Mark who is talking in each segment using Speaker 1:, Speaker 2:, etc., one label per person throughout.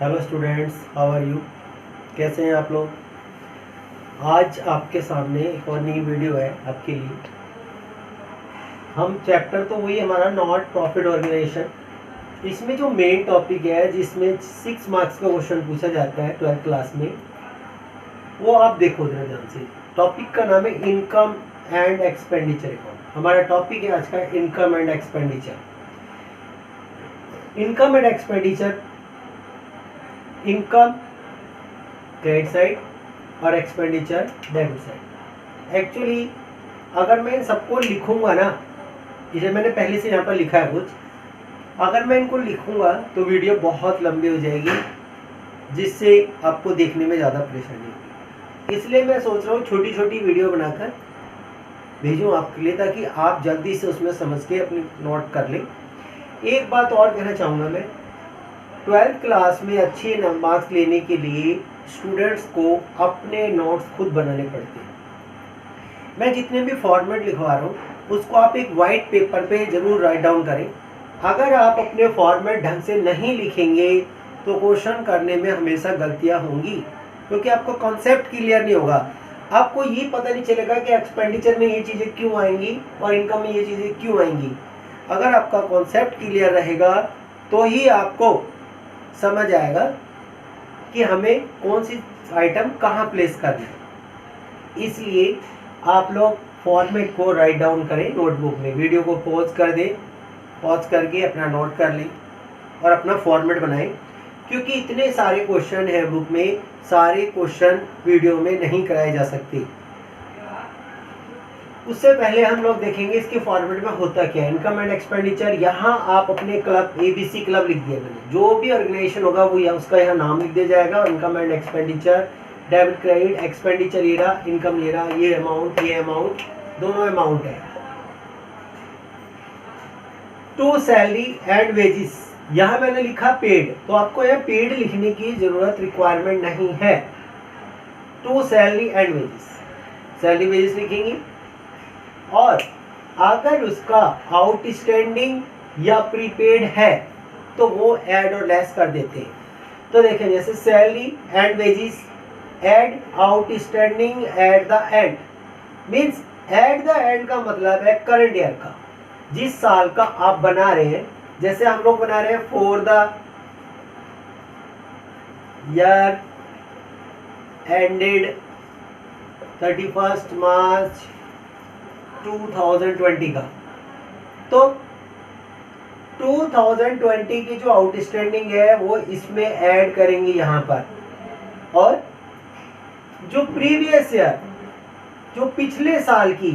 Speaker 1: Hello students, how are you. कैसे हैं आप लोग। आज आपके सामने एक और नई वीडियो है आपके लिए। हम चैप्टर तो वही हमारा नॉट प्रॉफिट ऑर्गेनाइजेशन। इसमें जो मेन टॉपिक है जिसमें 6 मार्क्स का क्वेश्चन पूछा जाता है 12th क्लास में, वो आप देखो जरा ध्यान से। टॉपिक का नाम है इनकम एंड एक्सपेंडिचर अकाउंट। हमारा टॉपिक है आज का income and expenditure. Income and expenditure, income credit side और एक्सपेंडिचर डेबिट साइड। एक्चुअली अगर मैं इन सबको लिखूंगा ना, जैसे मैंने पहले से यहाँ पर लिखा है कुछ, अगर मैं इनको लिखूंगा तो वीडियो बहुत लंबी हो जाएगी, जिससे आपको देखने में ज़्यादा परेशानी होगी। इसलिए मैं सोच रहा हूँ छोटी छोटी वीडियो बनाकर भेजूँ आपके लिए, ताकि आप जल्दी से उसमें समझ के अपनी नोट कर लें। एक बात और कहना चाहूँगा मैं, 12th क्लास में अच्छे मार्क्स लेने के लिए स्टूडेंट्स को अपने नोट्स खुद बनाने पड़ते हैं। मैं जितने भी फॉर्मेट लिखवा रहा हूँ उसको आप एक वाइट पेपर पे ज़रूर राइट डाउन करें। अगर आप अपने फॉर्मेट ढंग से नहीं लिखेंगे तो क्वेश्चन करने में हमेशा गलतियाँ होंगी, क्योंकि आपको कॉन्सेप्ट क्लियर नहीं होगा। आपको ये पता नहीं चलेगा कि एक्सपेंडिचर में ये चीज़ें क्यों आएंगी और इनकम में ये चीज़ें क्यों आएंगी। अगर आपका कॉन्सेप्ट क्लियर रहेगा तो ही आपको समझ आएगा कि हमें कौन सी आइटम कहाँ प्लेस करना है। इसलिए आप लोग फॉर्मेट को राइट डाउन करें नोटबुक में। वीडियो को पॉज कर दें, पॉज करके अपना नोट कर लें और अपना फॉर्मेट बनाएं, क्योंकि इतने सारे क्वेश्चन हैं बुक में, सारे क्वेश्चन वीडियो में नहीं कराए जा सकते। उससे पहले हम लोग देखेंगे इसके फॉर्मेट में होता क्या है। इनकम एंड एक्सपेंडिचर, यहाँ आप अपने क्लब ABC क्लब लिख दिया मैंने, जो भी ऑर्गेनाइजेशन होगा वो उसका यहाँ नाम लिख दिया जाएगा। Income and expenditure, debit credit, expenditure ये रहा, इनकम ये रहा, ये अमाउंट दोनों अमाउंट है। टू सैलरी एंड वेजिस, यहाँ मैंने लिखा पेड, तो आपको यहाँ पेड लिखने की जरूरत रिक्वायरमेंट नहीं है। To salary and wages, salary wages लिखेंगे। और अगर उसका आउटस्टैंडिंग या प्रीपेड है तो वो ऐड और लेस कर देते हैं। तो देखें, जैसे salary and wages, add outstanding at the end, means at the end का मतलब है करंट ईयर का, जिस साल का आप बना रहे हैं। जैसे हम लोग बना रहे हैं फॉर द ईयर एंडेड 31 मार्च 2020 का, तो 2020 की जो आउटस्टैंडिंग है वो इसमें ऐड करेंगे यहाँ पर। और जो प्रीवियस ईयर, जो पिछले साल की,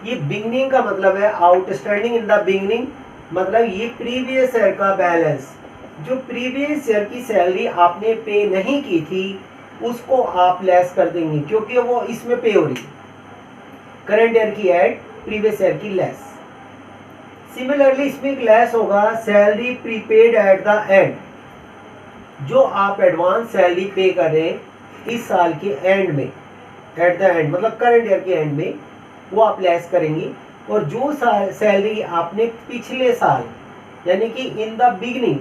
Speaker 1: ये बिगनिंग का मतलब है आउटस्टैंडिंग इन द बिगनिंग, मतलब ये प्रीवियस ईयर का बैलेंस, जो प्रीवियस ईयर की सैलरी आपने पे नहीं की थी उसको आप लेस कर देंगे, क्योंकि वो इसमें पे हो रही है। करंट ईयर की ऐड, प्रीवियस ईयर की लेस। सिमिलरली इसमें एक लेस होगा salary prepaid eight the and, जो आप एडवांस सैलरी पे कर रहे हैं इस साल के एंड में, एट द एंड मतलब करंट ईयर के एंड में, वो आप लेस करेंगे। और जो सैलरी आपने पिछले साल, यानी कि in the beginning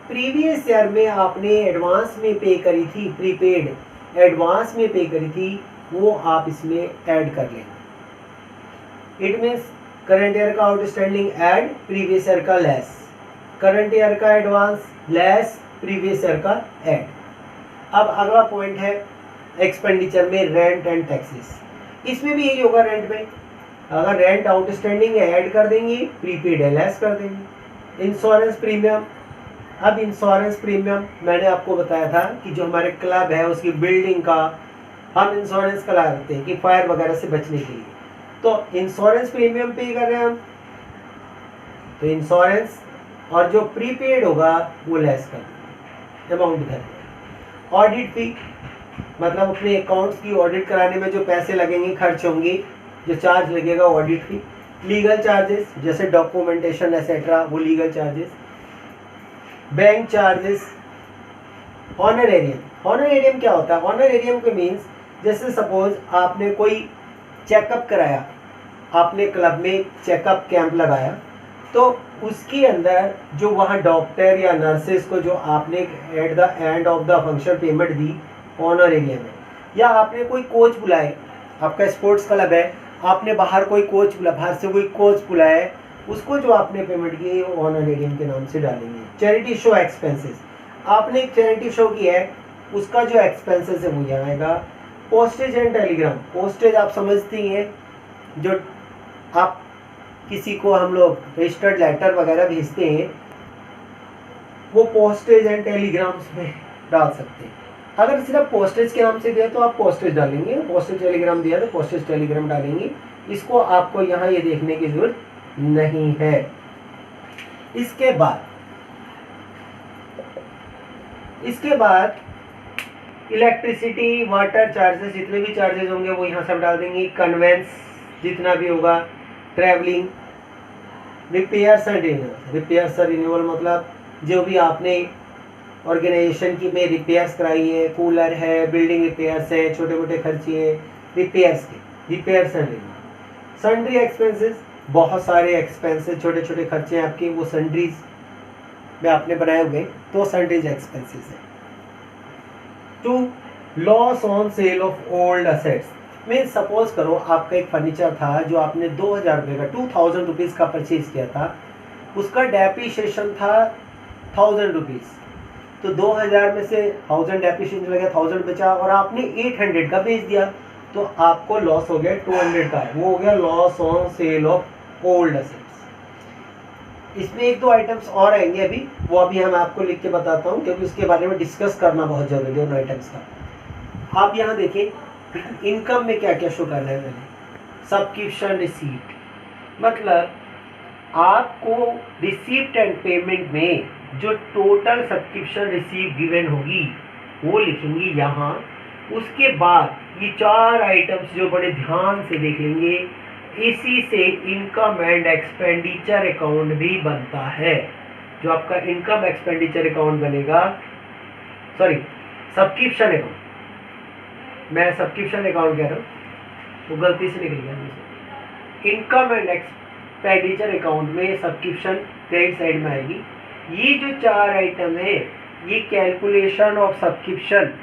Speaker 1: previous year में आपने एडवांस में पे करी थी, प्रीपेड एडवांस में पे करी थी, वो आप इसमें ऐड कर लेंगे। इट मीन्स करंट ईयर का आउटस्टैंडिंग ऐड, प्रीवियस ईयर का लेस, करंट ईयर का एडवांस लेस, प्रीवियस ईयर का ऐड। अब अगला पॉइंट है एक्सपेंडिचर में रेंट एंड टैक्सेस। इसमें भी यही होगा, रेंट में अगर रेंट आउटस्टैंडिंग है ऐड कर देंगे, प्रीपेड है लेस कर देंगे। इंश्योरेंस प्रीमियम, अब इंश्योरेंस प्रीमियम मैंने आपको बताया था कि जो हमारे क्लब है उसकी बिल्डिंग का हम इंश्योरेंस कराते हैं कि फायर वगैरह से बचने के लिए, तो इंश्योरेंस प्रीमियम पे कर रहे हैं हम, तो इंश्योरेंस और जो प्रीपेड होगा वो लेस कर देंगे, अमाउंट कर देंगे। ऑडिट फी, मतलब अपने अकाउंट्स की ऑडिट कराने में जो पैसे लगेंगे, खर्च होंगे, जो चार्ज लगेगा ऑडिट फी। लीगल चार्जेस, जैसे डॉक्यूमेंटेशन एसेट्रा, वो legal charges. Bank charges. Honorarium, honorarium क्या होता है? ऑनरेरियम के मीन्स, जैसे सपोज आपने कोई चेकअप कराया, आपने क्लब में चेकअप कैंप लगाया, तो उसके अंदर जो वहाँ डॉक्टर या नर्सेस को जो आपने at the end of the function payment दी ऑनर एरिया में, या आपने कोई कोच बुलाए, आपका स्पोर्ट्स क्लब है, आपने बाहर कोई कोच बुला, बाहर से कोई कोच बुलाया है, उसको जो आपने पेमेंट की है वो ऑनर एरियम के नाम से डालेंगे। चैरिटी शो एक्सपेंसेस, आपने एक चैरिटी शो किया है, उसका जो एक्सपेंसेस है वो यहाँ आएगा। पोस्टेज एंड टेलीग्राम, पोस्टेज आप समझती हैं, जो आप किसी को हम लोग रजिस्टर्ड लेटर वगैरह भेजते हैं, वो पोस्टेज एंड टेलीग्राम्स में डाल सकते हैं। अगर सिर्फ पोस्टेज के नाम से दिया तो आप पोस्टेज डालेंगे, पोस्टेज टेलीग्राम दिया तो पोस्टेज टेलीग्राम डालेंगे। इसको आपको यहाँ ये देखने की जरूरत नहीं है। इसके बाद इलेक्ट्रिसिटी, वाटर चार्जेस, जितने भी चार्जेस होंगे वो यहाँ सब डाल देंगे। कन्वेंस जितना भी होगा, travelling, repairs and renewal. Repairs और रिन्यूअल मतलब जो भी आपने ऑर्गेनाइजेशन की में रिपेयर्स कराई है, कूलर है, बिल्डिंग रिपेयर्स है, छोटे मोटे खर्चे हैं रिपेयर्स के, repairs and renewal. Sundry expenses, बहुत सारे एक्सपेंसेस, छोटे छोटे खर्चे हैं आपके, वो सन्ड्रीज में आपने बनाए हुए तो सन्ड्रीज एक्सपेंसेस है। To loss on sale of old assets, मैं सपोज करो आपका एक फर्नीचर था जो आपने 2000 रुपये का, 2000 रुपीज़ का परचेज किया था, उसका डेप्रीशिएशन था 1000 रुपीज़, तो 2000 में से 1000 डेप्रीशिएशन चला गया, 1000 बचा और आपने 800 का बेच दिया, तो आपको लॉस हो गया 200 का, वो हो गया loss on sale of old assets. इसमें एक दो आइटम्स और आएंगे अभी, वो अभी हम आपको लिख के बताता हूँ क्योंकि उसके बारे में डिस्कस करना बहुत जरूरी है उन आइटम्स का। आप यहाँ देखिए इनकम में क्या क्या शो करना है मैंने। सब्सक्रिप्शन रिसीप्ट, मतलब आपको रिसीप्ट एंड पेमेंट में जो टोटल सब्सक्रिप्शन रिसीव गिवन होगी वो लिखेंगे यहाँ। उसके बाद ये 4 आइटम्स जो बड़े ध्यान से देख लेंगे, इसी से इनकम एंड एक्सपेंडिचर अकाउंट भी बनता है। जो आपका इनकम एक्सपेंडिचर अकाउंट बनेगा, सॉरी सब्सक्रिप्शन अकाउंट, मैं सब्सक्रिप्शन अकाउंट कह रहा हूँ वो गलती से निकल गया। इनकम एंड एक्सपेंडिचर अकाउंट में सब्सक्रिप्शन क्रेडिट साइड में आएगी। ये जो 4 आइटम है, ये calculation of subscription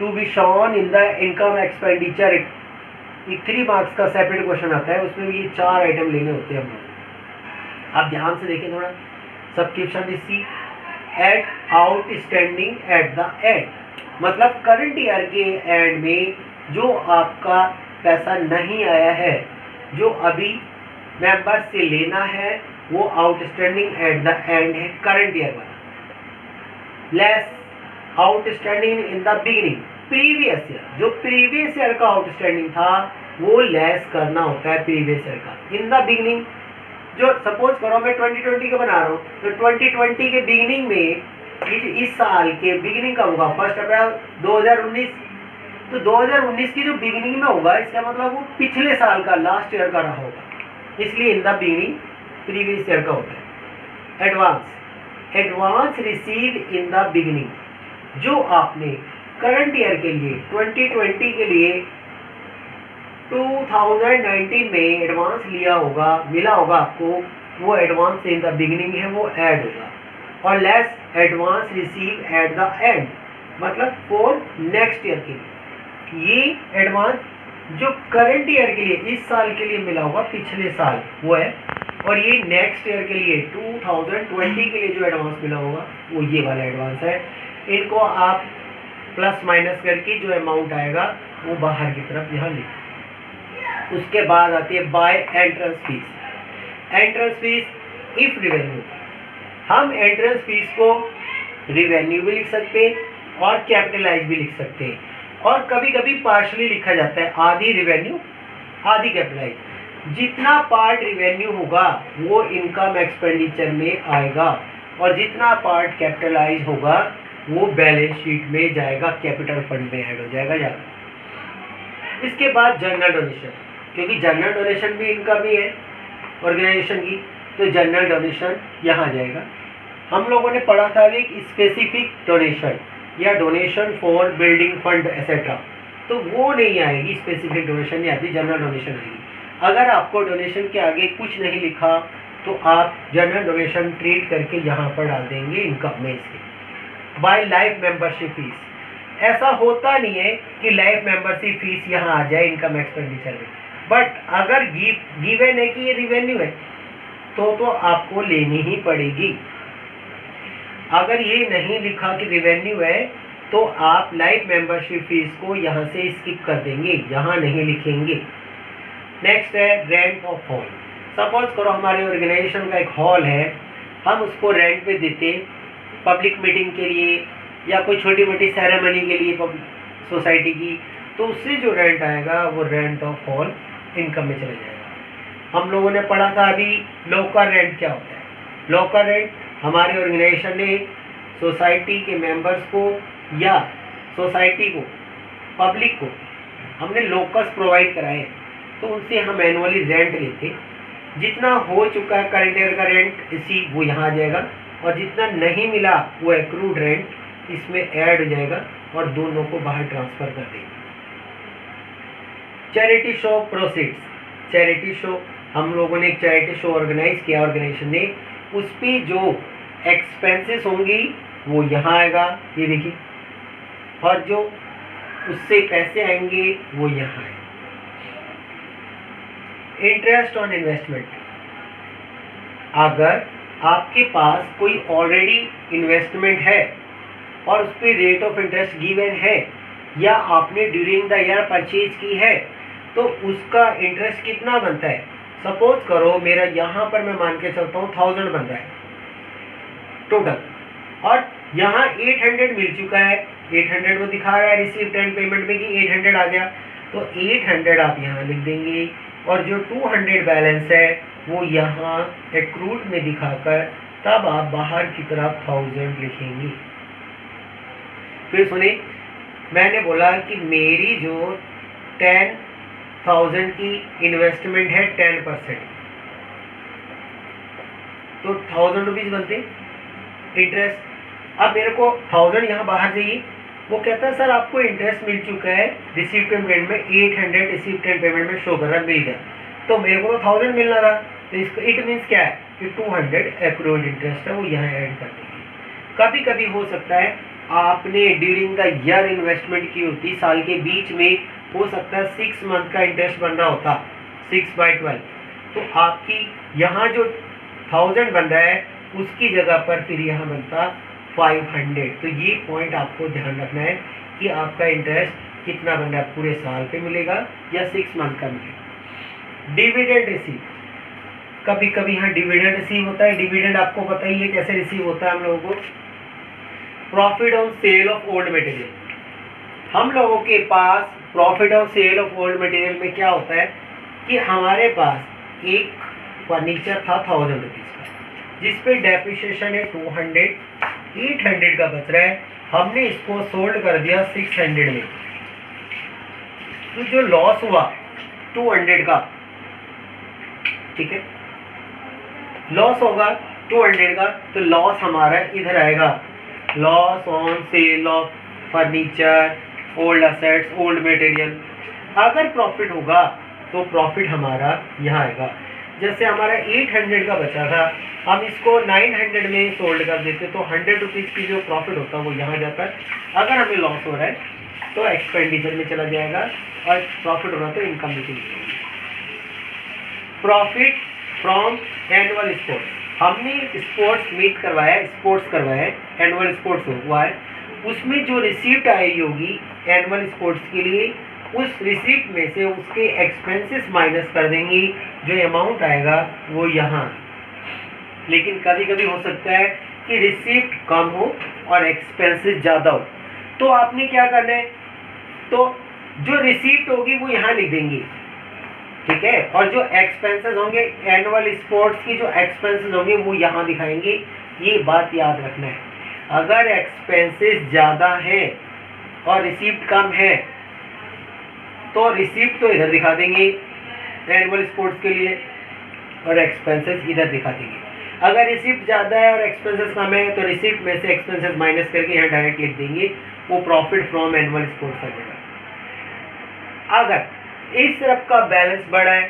Speaker 1: to be shown in the income expenditure, 3 marks का सेपरेट क्वेश्चन आता है, उसमें ये 4 आइटम लेने होते हैं हम लोग। आप ध्यान से देखें थोड़ा। Subscription receive at outstanding at the and, मतलब करंट ईयर के एंड में जो आपका पैसा नहीं आया है, जो अभी मेंबर से लेना है, वो आउटस्टैंडिंग एट द एंड है करंट ईयर वाला। Less outstanding in the beginning, previous year, जो प्रीवियस ईयर का आउटस्टैंडिंग था वो लेस करना होता है प्रीवियस ईयर का। इन द बिगिनिंग, जो सपोज करो मैं 2020 का बना रहा हूँ, तो 2020 के बिगिनिंग में इस साल के बिगिनिंग का होगा 1 अप्रैल 2019, तो 2019 की जो बिगिनिंग में होगा इसका मतलब वो पिछले साल का, लास्ट ईयर का रहा होगा, इसलिए in the beginning previous year का होता है। Advance receive in the beginning, जो आपने करंट ईयर के लिए 2020 के लिए 2019 में एडवांस लिया होगा, मिला होगा आपको, वो एडवांस इन द बिगिनिंग है, वो ऐड होगा। और less advance receive at the and, मतलब फॉर नेक्स्ट ईयर के लिए। ये एडवांस जो करंट ईयर के लिए, इस साल के लिए मिला होगा, पिछले साल वो है, और ये नेक्स्ट ईयर के लिए 2020 के लिए जो एडवांस मिला होगा वो ये वाला एडवांस है। इनको आप प्लस माइनस करके जो अमाउंट आएगा वो बाहर की तरफ यहाँ लिख। उसके बाद आती है by entrance fees. Entrance fees if revenue, हम एंट्रेंस फीस को रिवेन्यू भी लिख सकते हैं और कैपिटलाइज भी लिख सकते हैं, और कभी कभी पार्शली लिखा जाता है, आधी रिवेन्यू आधी कैपिटलाइज। जितना पार्ट रिवेन्यू होगा वो इनकम एक्सपेंडिचर में आएगा, और जितना पार्ट कैपिटलाइज होगा वो बैलेंस शीट में जाएगा, कैपिटल फंड में ऐड हो जाएगा। इसके बाद जनरल डोनेशन, क्योंकि जनरल डोनेशन भी इनकम ही है ऑर्गेनाइजेशन की, तो जनरल डोनेशन यहाँ जाएगा। हम लोगों ने पढ़ा था एक स्पेसिफिक डोनेशन या donation for building fund etcetera, तो वो नहीं आएगी, स्पेसिफिक डोनेशन नहीं आती, जनरल डोनेशन आएगी। अगर आपको डोनेशन के आगे कुछ नहीं लिखा तो आप जनरल डोनेशन ट्रीट करके यहाँ पर डाल देंगे इनकम में से। बाय लाइफ मेंबरशिप फीस, ऐसा होता नहीं है कि लाइफ मेंबरशिप फीस यहाँ आ जाए इनकम एक्सपेंडिचर में, बट अगर गिवन है कि ये रिवेन्यू है तो आपको लेनी ही पड़ेगी। अगर ये नहीं लिखा कि रिवेन्यू है तो आप लाइफ मेंबरशिप फीस को यहाँ से स्किप कर देंगे, यहाँ नहीं लिखेंगे। नेक्स्ट है रेंट ऑफ हॉल। सपोज करो हमारे ऑर्गेनाइजेशन का एक हॉल है, हम उसको रेंट पे देते पब्लिक मीटिंग के लिए या कोई छोटी मोटी सेरेमनी के लिए सोसाइटी की, तो उससे जो रेंट आएगा वो रेंट ऑफ हॉल इनकम में चला जाएगा। हम लोगों ने पढ़ा था अभी लॉकर रेंट क्या होता है। लॉकर रेंट हमारे ऑर्गेनाइजेशन ने सोसाइटी के मेंबर्स को या सोसाइटी को, पब्लिक को हमने लॉकर्स प्रोवाइड कराए, तो उनसे हम एनुअली रेंट लेते। जितना हो चुका है करंट ईयर का रेंट इसी वो यहाँ आ जाएगा, और जितना नहीं मिला वो एक्रूड रेंट इसमें ऐड हो जाएगा और दोनों को बाहर ट्रांसफ़र कर देंगे। Charity show proceeds. Charity show हम लोगों ने एक चैरिटी शो ऑर्गेनाइज किया ऑर्गेनाइजेशन ने, उस पर जो एक्सपेंसेस होंगी वो यहाँ आएगा, ये देखिए, और जो उससे पैसे आएंगे वो यहाँ आएंगे। इंटरेस्ट ऑन इन्वेस्टमेंट, अगर आपके पास कोई ऑलरेडी इन्वेस्टमेंट है और उस पर रेट ऑफ इंटरेस्ट गिवन है या आपने ड्यूरिंग द ईयर परचेज की है, तो उसका इंटरेस्ट कितना बनता है। सपोज करो मेरा यहाँ पर मैं मान के चलता हूँ 1000 बन रहा है टोटल, और यहाँ 800 मिल चुका है, 800 वो दिखा रहा है रिसीव्ड एंड पेमेंट में कि 800 आ गया, तो 800 आप यहाँ लिख देंगे, और जो 200 बैलेंस है वो यहाँ एक्रूड में दिखाकर तब आप बाहर की तरफ 1000 लिखेंगे। फिर सुने, मैंने बोला कि मेरी जो 10,000 की इन्वेस्टमेंट है 10%, तो 1000 रुपीज़ बनते इंटरेस्ट। अब मेरे को 1000 यहाँ बाहर चाहिए, वो कहता है सर आपको इंटरेस्ट मिल चुका है रिसीव्ड पेमेंट में 800 रिसीव्ड पेमेंट में शो कर रहा, मिल गया, तो मेरे को तो 1000 मिलना था, तो इसको इट मीन्स क्या है कि 200 एक्रूड इंटरेस्ट है वो यहाँ ऐड कर देंगे। कभी कभी हो सकता है आपने ड्यूरिंग द ईयर इन्वेस्टमेंट की होती, साल के बीच में हो सकता है 6 मंथ का इंटरेस्ट बन रहा होता 6/12, तो आपकी यहाँ जो 1000 बन रहा है उसकी जगह पर फिर यहाँ बनता 500। तो ये पॉइंट आपको ध्यान रखना है कि आपका इंटरेस्ट कितना बन रहा है, पूरे साल पे मिलेगा या 6 मंथ का मिलेगा। डिविडेंड रिसीव, कभी कभी यहाँ डिविडेंड रिसीव होता है। डिविडेंड आपको पता ही है कैसे रिसीव होता है हम लोगों को। Profit on sale of old material, हम लोगों के पास profit on sale of old material में क्या होता है कि हमारे पास एक फर्नीचर था 1000 रुपीज़ का, जिस पे डेप्रिसिएशन है 200, 800 का बच रहा है, हमने इसको सोल्ड कर दिया 600 में, तो जो लॉस हुआ 200 का, ठीक है, लॉस होगा 200 का, तो लॉस हमारा इधर आएगा, loss on sale of furniture, old assets, old material. अगर प्रॉफिट होगा तो प्रॉफिट हमारा यहाँ आएगा। जैसे हमारा 800 का बचा था, हम इसको 900 में सोल्ड कर देते तो 100 रुपीज़ की जो प्रॉफिट होता है वो यहाँ जाता है। अगर हमें लॉस हो रहा है तो एक्सपेंडिचर में चला जाएगा, और प्रॉफिट हो रहा है तो इनकम में चली जाएगी। प्रॉफिट फ्रॉम एनुअल स्पोर्ट्स, हमने स्पोर्ट्स मीट करवाया, स्पोर्ट्स करवाया, एनुअल स्पोर्ट्स हुआ है, उसमें जो रिसीप्ट आई होगी एनुअल स्पोर्ट्स के लिए, उस रिसीप्ट में से उसके एक्सपेंसेस माइनस कर देंगी, जो अमाउंट आएगा वो यहाँ। लेकिन कभी कभी हो सकता है कि रिसीप्ट कम हो और एक्सपेंसेस ज़्यादा हो, तो आपने क्या करना है, तो जो रिसीप्ट होगी वो यहाँ लिख देंगे, ठीक है, और जो एक्सपेंसेस होंगे एनुअल स्पोर्ट्स की जो एक्सपेंसेस होंगे वो यहाँ दिखाएंगे। ये बात याद रखना है, अगर एक्सपेंसेस ज़्यादा हैं और रिसीप्ट कम है तो रिसीप्ट तो इधर दिखा देंगे एनुअल स्पोर्ट्स के लिए, और एक्सपेंसेस इधर दिखा देंगे। अगर रिसीप्ट ज़्यादा है और एक्सपेंसेस कम है तो रिसीप्ट में से एक्सपेंसेस माइनस करके यहाँ डायरेक्ट लिख देंगे, वो प्रॉफिट फ्रॉम एनुअल स्पोर्ट्स आ जाएगा। अगर इस तरफ का बैलेंस बढ़ा है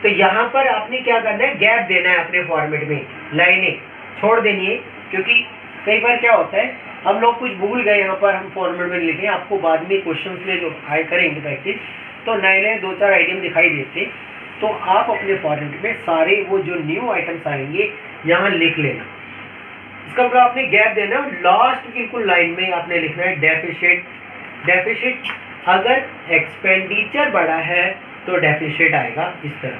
Speaker 1: तो यहाँ पर आपने क्या करना है, गैप देना है अपने फॉर्मेट में, लाइनें छोड़ देनी है, क्योंकि कई बार क्या होता है हम लोग कुछ भूल गए, यहाँ पर हम फॉर्मेट में लिखें, आपको बाद में क्वेश्चन में जो आए करेंगे प्रैक्टिस तो नए नए 2-4 आइटम दिखाई देते, तो आप अपने फॉर्मेट में सारे वो जो न्यू आइटम्स आएंगे यहाँ लिख लेना। इसका मतलब आपने गैप देना, लास्ट बिल्कुल लाइन में आपने लिखना है डेफिसिट। डेफिसिट अगर एक्सपेंडिचर बड़ा है तो डेफिसिट आएगा इस तरह,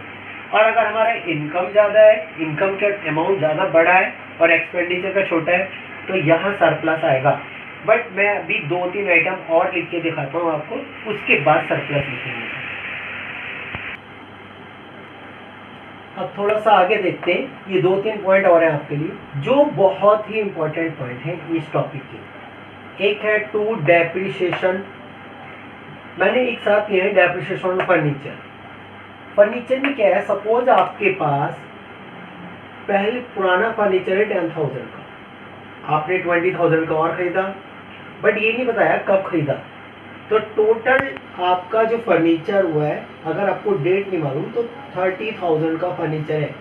Speaker 1: और अगर हमारा इनकम ज़्यादा है, इनकम का अमाउंट ज़्यादा बड़ा है और एक्सपेंडिचर का छोटा है तो यहाँ सरप्लस आएगा। बट मैं अभी 2-3 आइटम और लिख के दिखाता हूँ आपको, उसके बाद सरप्लस लिखेंगे। अब थोड़ा सा आगे देखते हैं, ये 2-3 पॉइंट और हैं आपके लिए जो बहुत ही इंपॉर्टेंट पॉइंट हैं इस टॉपिक के। एक है टू डेप्रिसिएशन, मैंने एक साथ किया है डेप्रिसिएशन ऑन फर्नीचर। फर्नीचर में क्या है, सपोज आपके पास पहले पुराना फर्नीचर है 10,000 का, आपने 20,000 का और खरीदा, बट ये नहीं बताया कब खरीदा, तो टोटल आपका जो फर्नीचर हुआ है, अगर आपको डेट नहीं मालूम तो 30,000 का फर्नीचर है,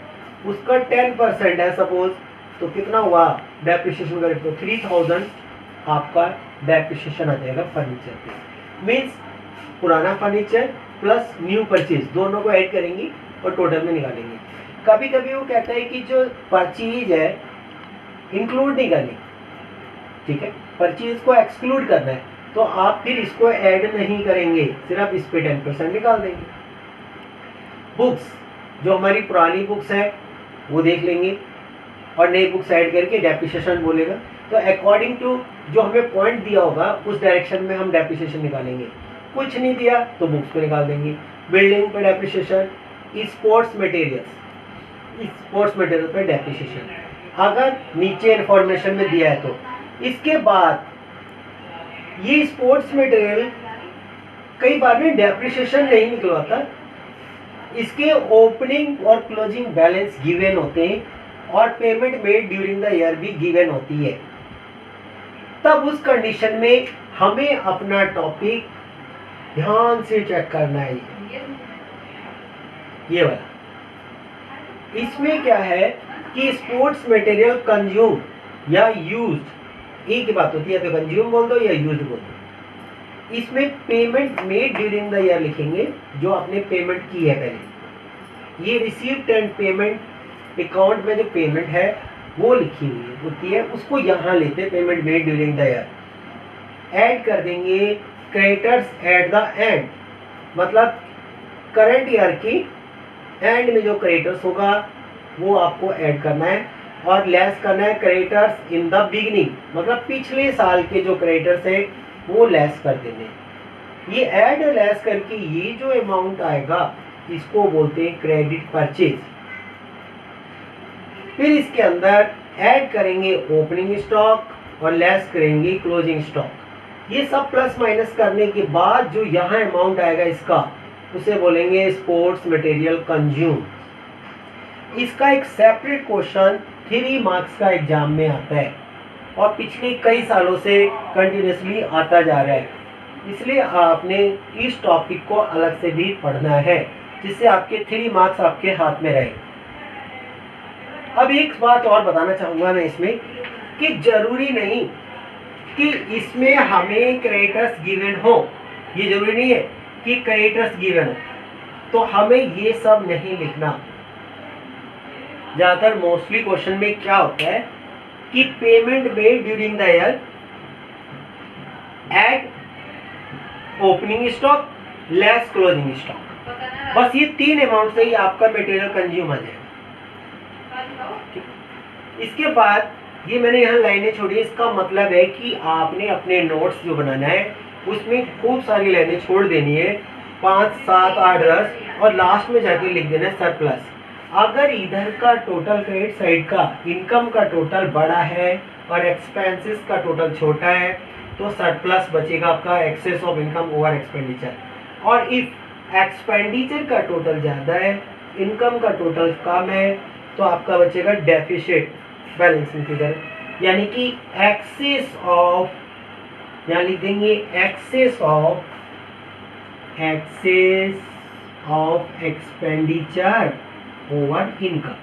Speaker 1: उसका 10% है सपोज, तो कितना हुआ डेप्रिसिएशन करें तो 3,000 आपका डेप्रिसिएशन आ जाएगा फर्नीचर पे। मीन्स पुराना फर्नीचर प्लस न्यू परचेज दोनों को ऐड करेंगे और टोटल में निकालेंगे। कभी कभी वो कहता है कि जो परचेज है इंक्लूड नहीं करनी, ठीक है, परचेज को एक्सक्लूड करना है, तो आप फिर इसको ऐड नहीं करेंगे, सिर्फ इस पे 10% निकाल देंगे। बुक्स, जो हमारी पुरानी बुक्स है वो देख लेंगे और नई बुक्स ऐड करके डेप्रिसिएशन बोलेगा, तो अकॉर्डिंग टू जो हमें पॉइंट दिया होगा उस डायरेक्शन में हम डेप्रिसिएशन निकालेंगे। कुछ नहीं दिया तो बुक्स पे निकाल देंगे। बिल्डिंग पे डेप्रिसिएशन, स्पोर्ट्स मटेरियल पे डेप्रिसिएशन, अगर नीचे इन्फॉर्मेशन में दिया है तो। इसके बाद ये स्पोर्ट्स मटेरियल कई बार में डेप्रिसिएशन नहीं निकलवाता, इसके ओपनिंग और क्लोजिंग बैलेंस गिवन होते हैं और payment made during the year भी गिवन होती है। तब उस कंडीशन में हमें अपना टॉपिक ध्यान से चेक करना है। ये वाला, इसमें क्या है कि स्पोर्ट्स मटेरियल कंज्यूम या यूज्ड, एक ही बात होती है, तो कंज्यूम बोल दो या यूज्ड बोल दो। इसमें payment made during the year लिखेंगे, जो आपने पेमेंट की है पहले। ये रिसीव्ड एंड पेमेंट अकाउंट में जो पेमेंट है वो लिखी हुई होती है, उसको यहाँ लेते payment made during the year. Add कर देंगे क्रेडिटर्स एट द एंड, मतलब करंट ईयर की एंड में जो क्रेडिटर्स होगा वो आपको ऐड करना है, और लेस करना है क्रेडिटर्स इन द बिगिनिंग, मतलब पिछले साल के जो क्रेडिटर्स है वो लेस कर देने। ये ऐड और लेस करके ये जो अमाउंट आएगा इसको बोलते हैं क्रेडिट परचेज। फिर इसके अंदर ऐड करेंगे ओपनिंग स्टॉक और लेस करेंगे क्लोजिंग स्टॉक। ये सब प्लस माइनस करने के बाद जो यहाँ अमाउंट आएगा इसका, उसे बोलेंगे स्पोर्ट्स मटेरियल कंज्यूम। इसका एक सेपरेट क्वेश्चन 3 मार्क्स का एग्जाम में आता है और पिछले कई सालों से कंटिन्यूसली आता जा रहा है, इसलिए आपने इस टॉपिक को अलग से भी पढ़ना है जिससे आपके 3 मार्क्स आपके हाथ में रहे। अब एक बात और बताना चाहूँगा मैं इसमें कि जरूरी नहीं कि इसमें हमें क्रेडिटर्स गिवन हो, ये जरूरी नहीं है कि क्रेडिटर्स गिवन हो, तो हमें ये सब नहीं लिखना। ज़्यादातर मोस्टली क्वेश्चन में क्या होता है कि payment made during the year eight opening stock less closing stock, बस ये 3 अमाउंट से ही आपका मटेरियल कंज्यूम आ जाएगा। इसके बाद ये मैंने यहाँ लाइनें छोड़ी, इसका मतलब है कि आपने अपने नोट्स जो बनाना है उसमें खूब सारी लाइनें छोड़ देनी है, 5, 7, 8, 10, और लास्ट में जाके लिख देना है सरप्लस। अगर इधर का टोटल क्रेडिट साइड का इनकम का टोटल बड़ा है और एक्सपेंसेस का टोटल छोटा है तो सरप्लस बचेगा आपका excess of income over expenditure. और इफ एक्सपेंडिचर का टोटल ज़्यादा है, इनकम का टोटल कम है, तो आपका बचेगा डेफिसिट बैलेंसिंग फिगर, यानी कि एक्सेस ऑफ, यहाँ लिख देंगे excess of expenditure over income.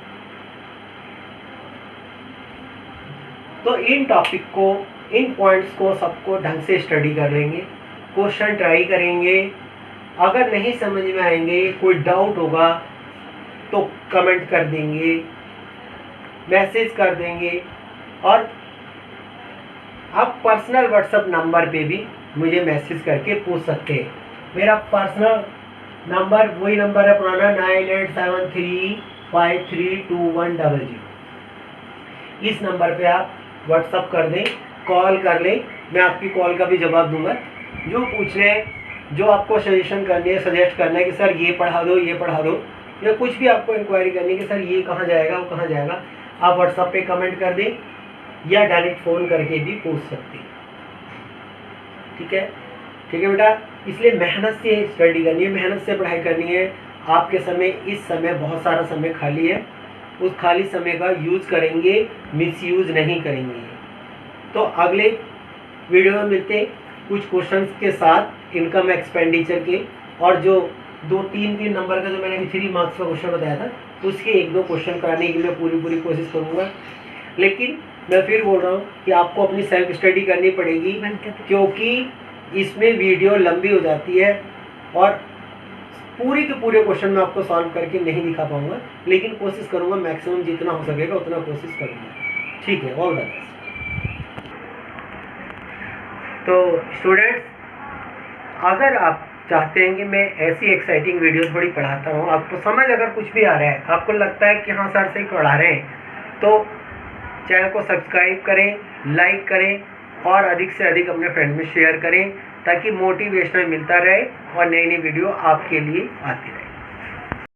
Speaker 1: तो इन टॉपिक को, इन पॉइंट्स को सबको ढंग से स्टडी कर लेंगे, क्वेश्चन ट्राई करेंगे। अगर नहीं समझ में आएंगे, कोई डाउट होगा तो कमेंट कर देंगे, मैसेज कर देंगे, और आप पर्सनल व्हाट्सएप नंबर पे भी मुझे मैसेज करके पूछ सकते हैं। मेरा पर्सनल नंबर वही नंबर है पुराना, 9873532100। इस नंबर पे आप व्हाट्सअप कर दें, कॉल कर लें, मैं आपकी कॉल का भी जवाब दूंगा। जो पूछ रहे हैं, जो आपको सजेशन करनी है, सजेस्ट करना है कि सर ये पढ़ा दो, ये पढ़ा दो, या कुछ भी आपको इंक्वायरी करनी है कि सर ये कहाँ जाएगा, वो कहाँ जाएगा, आप व्हाट्सएप पे कमेंट कर दें या डायरेक्ट फ़ोन करके भी पूछ सकते हैं। ठीक है, ठीक है बेटा। इसलिए मेहनत से स्टडी करनी है, मेहनत से पढ़ाई करनी है। आपके समय, इस समय बहुत सारा समय खाली है, उस खाली समय का यूज़ करेंगे, मिसयूज़ नहीं करेंगे। तो अगले वीडियो में मिलते हैं कुछ क्वेश्चंस के साथ इनकम एक्सपेंडिचर के, और जो 2-3 नंबर का जो मैंने 3 मार्क्स का क्वेश्चन बताया था, उसके 1-2 क्वेश्चन कराने की मैं पूरी कोशिश करूँगा। लेकिन मैं फिर बोल रहा हूँ कि आपको अपनी सेल्फ स्टडी करनी पड़ेगी, क्योंकि इसमें वीडियो लंबी हो जाती है और पूरे के पूरे क्वेश्चन मैं आपको सॉल्व करके नहीं दिखा पाऊंगा, लेकिन कोशिश करूंगा मैक्सिमम जितना हो सकेगा उतना कोशिश करूंगा। ठीक है, ऑल द बेस्ट। तो स्टूडेंट्स, अगर आप चाहते हैं कि मैं ऐसी एक्साइटिंग वीडियो थोड़ी पढ़ाता हूँ, आपको समझ अगर कुछ भी आ रहा है, आपको लगता है कि हाँ सर से पढ़ा रहे हैं, तो चैनल को सब्सक्राइब करें, लाइक करें और अधिक से अधिक अपने फ्रेंड में शेयर करें, ताकि मोटिवेशनल मिलता रहे और नई नई वीडियो आपके लिए आती रहे।